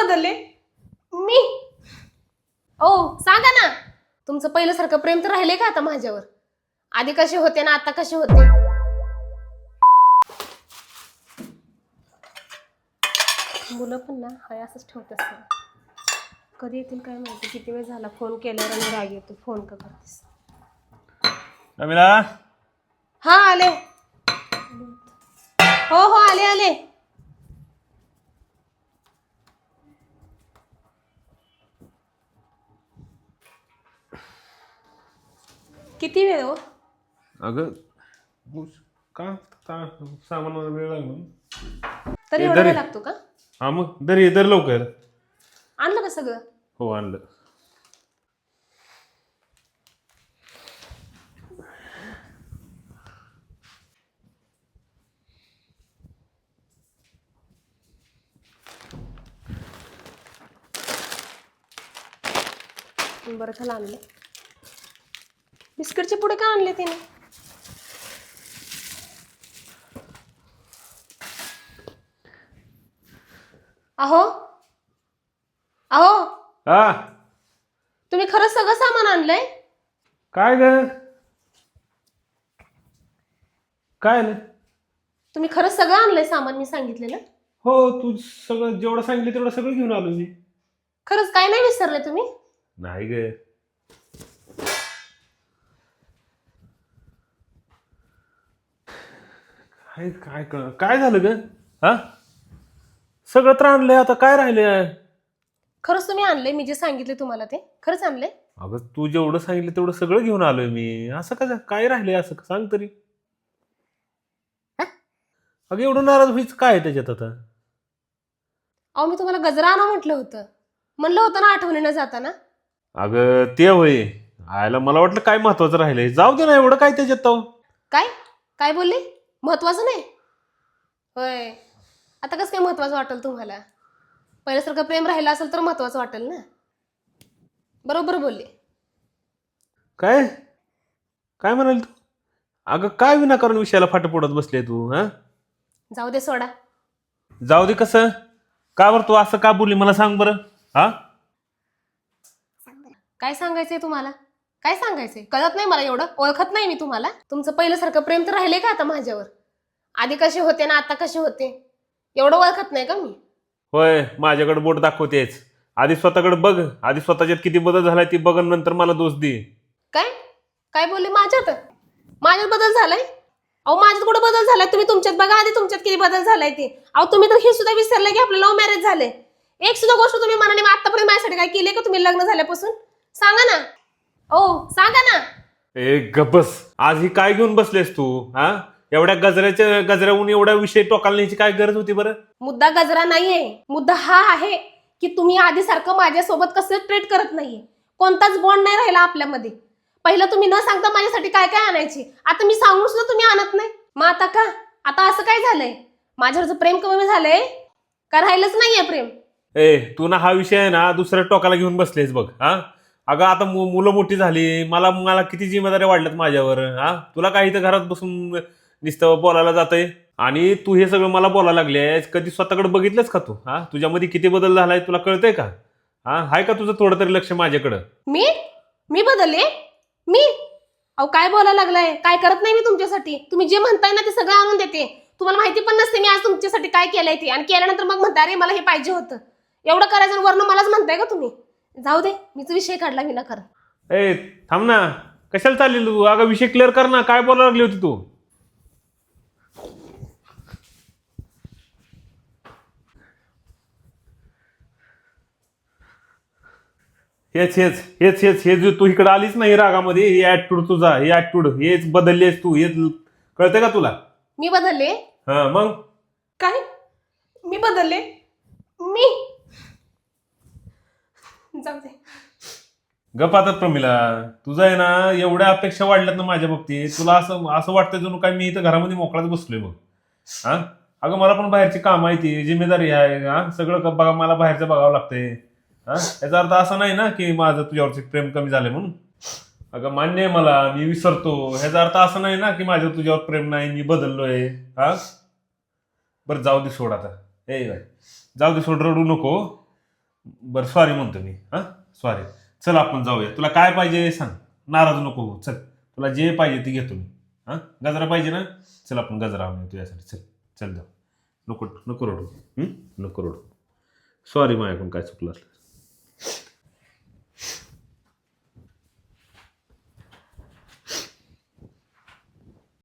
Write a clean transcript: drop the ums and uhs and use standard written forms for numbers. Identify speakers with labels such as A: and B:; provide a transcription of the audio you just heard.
A: बदलले मी ओ सांगा ना तुमचं पहिल्यासारखं प्रेम तर राहिले का आता माझ्यावर आधी कसे होते ना आता कसे होते मुलं पण ना हाय असंच ठेवत असतात कधी येतील काय माहिती किती वेळ झाला फोन केल्यावर आणि राग येतो फोन का करतेस
B: कमिला
A: हा आले हो हो आले आले किती वेळ हो
B: अगं का सामानाला वेळ लागला
A: तरी एवढा वेळ लागतो का
B: हा मग दर लवकर
A: आणलं का सगळं
B: हो आणलं
A: बरं झालं आणलं बिस्किटचे पुढे का आणले तिने अहो अहो
B: हा
A: तुम्ही खरंच सगळं सामान आणलंय
B: काय ग काय ना
A: तुम्ही खरंच सगळं आणलंय सामान मी सांगितलेलं
B: हो तू सगळं जेवढं सांगितलं तेवढं सगळं घेऊन आलो मी
A: खरंच काय नाही विसरले तुम्ही
B: नाही ग काय झालं ग हा सगळं तर आणलंय आता काय राहिलंय
A: खरंच तुम्ही आणलंय मी जे सांगितले तुम्हाला ते खरंच आणलंय
B: अगं तू जेवढं सांगितलं तेवढं सगळं घेऊन आलोय मी असं कसं काय राहिलंय असं सांग तरी अगं एवढं नाराज व्हायचं काय आहे त्याच्यात आता
A: अहो मी तुम्हाला गजरा आणा म्हटलं होतं ना आठवणीनं जाताना
B: अगं ते होय आयला मला वाटलं काय महत्वाचं राहिलंय जाऊ दे ना एवढं काय त्याच्यात तो
A: काय काय बोलले महत्वाचं नाही होय आता कसं काय महत्वाचं वाटेल तुम्हाला पहिल्यासारखं प्रेम राहिलं असेल तर महत्वाचं वाटेल ना बरोबर बोलले
B: काय काय म्हणाल तू अगं काय विनाकारण विषयाला फाट पडत बसले तू हा
A: जाऊ दे सोडा
B: जाऊ दे कसं का बरं तू असं का बोलली मला सांग बरं हा
A: काय सांगायचंय तुम्हाला काय सांगायचंय कळत नाही मला एवढं ओळखत नाही मी तुम्हाला तुमचं पहिल्यासारखं प्रेम तर राहिले का आता माझ्यावर आधी कसे होते ना आता कसे होते एवढं ओळखत नाही का मी
B: होय माझ्याकडे बोट दाखवतेच आधी स्वतःकडे बघ आधी स्वतःच्यात किती बदल झालाय ती बघ नंतर मला दोष दे
A: काय काय बोलले माझ्यात बदल झालाय अहो माझ्यात कुठं बदल झालाय तुम्ही तुमच्यात बघा आधी तुमच्यात किती बदल झालाय ते अहो तुम्ही तर हे सुद्धा विसरले की आपलं लव्ह मॅरेज झाले एक सुद्धा गोष्ट तुम्ही मनाने आतापर्यंत माझ्यासाठी काय केली का तुम्ही लग्न झाल्यापासून सांगा ना ओ सांगा ना
B: ए गब्बस आज ही काय घेऊन बसलेस तू हा एवढ्या गजऱ्याहून एवढा विषय टोकाला न्यायची काय गरज होती बरं
A: मुद्दा गजरा नाहीये मुद्दा हा आहे की तुम्ही आधी सारखं माझ्यासोबत कसं ट्रीट करत नाहीये कोणताच बॉन्ड नाही राहिला आपल्यामध्ये पहिलं तुम्ही न सांगता माझ्यासाठी काय काय आणायची आता मी सांगून सुद्धा तुम्ही आणत नाही मग आता का आता असं काय झालंय माझ्यावरचं प्रेम कमी झालंय का राहिलंच नाहीये प्रेम
B: ए तू ना हा विषय आहे ना दुसऱ्या टोकाला घेऊन बसलेस बघ हा अगं आता मुलं मोठी झाली मला किती जिम्मेदारी वाढल्यात माझ्यावर हा तुला काही तर घरात बसून नुसतं बोलायला जातंय आणि तू हे सगळं मला बोलायला लागलेस कधी स्वतःकडे बघितलंस का तू हा तुझ्यामध्ये किती बदल झालाय तुला कळतंय का हा हाय का तुझं थोडं तरी लक्ष माझ्याकडं
A: मी बदलले मी अहो काय बोलायला लागलाय काय करत नाही मी तुमच्यासाठी तुम्ही जे म्हणताय ना ते सगळं आणून देते तुम्हाला माहिती पण नसते मी आज तुमच्यासाठी काय केलंय ते आणि केल्यानंतर मग म्हणता अरे मला हे पाहिजे होतं एवढं करायचं वर्ण मलाच म्हणताय का तुम्ही जाऊ दे मीच विषय काढला विनाकारण
B: ए थांब ना कशाला चालली तू अगं विषय क्लिअर कर ना काय बोलायला लागली होती तू हेच तू इकडे आलीच नाही रागामध्ये हे ऍटिट्यूड तुझा हे ऍटिट्यूड हेच बदललेस तू हेच कळतंय का तुला
A: मी बदलले
B: हा मग
A: काय मी बदलले मी जाऊ दे
B: गप आता प्रमिला तुझं आहे ना एवढ्या अपेक्षा वाढल्यात ना माझ्या बाबतीत तुला असं वाटतं जणू काय मी इथं घरामध्ये मोकळाच बसलोय बघ हा अगं मला पण बाहेरची काम आहे ती जिम्मेदारी आहे हा सगळं बघा मला बाहेरचं बघावं लागतंय हा याचा अर्थ असा नाही ना की माझं तुझ्यावरचं प्रेम कमी झालंय म्हणून अगं मान्य आहे मला मी विसरतो ह्याचा अर्थ असं नाही ना की माझं तुझ्यावर प्रेम नाही मी बदललोय हा बरं जाऊ दे सोड आता ए जाऊ दे सोड रडू नको बरं सॉरी म्हणतो मी. हा सॉरी. चल आपण जाऊया. तुला काय पाहिजे सांग. नाराज नको हो. चल तुला जे पाहिजे ते घेतो मी. हा गजरा पाहिजे ना. चल आपण गजरा आणूया तुझ्यासाठी. चल चल जाऊ. नको नको रडू. नको रडू. सॉरी माझ्याकडून काय चुकलं असलं.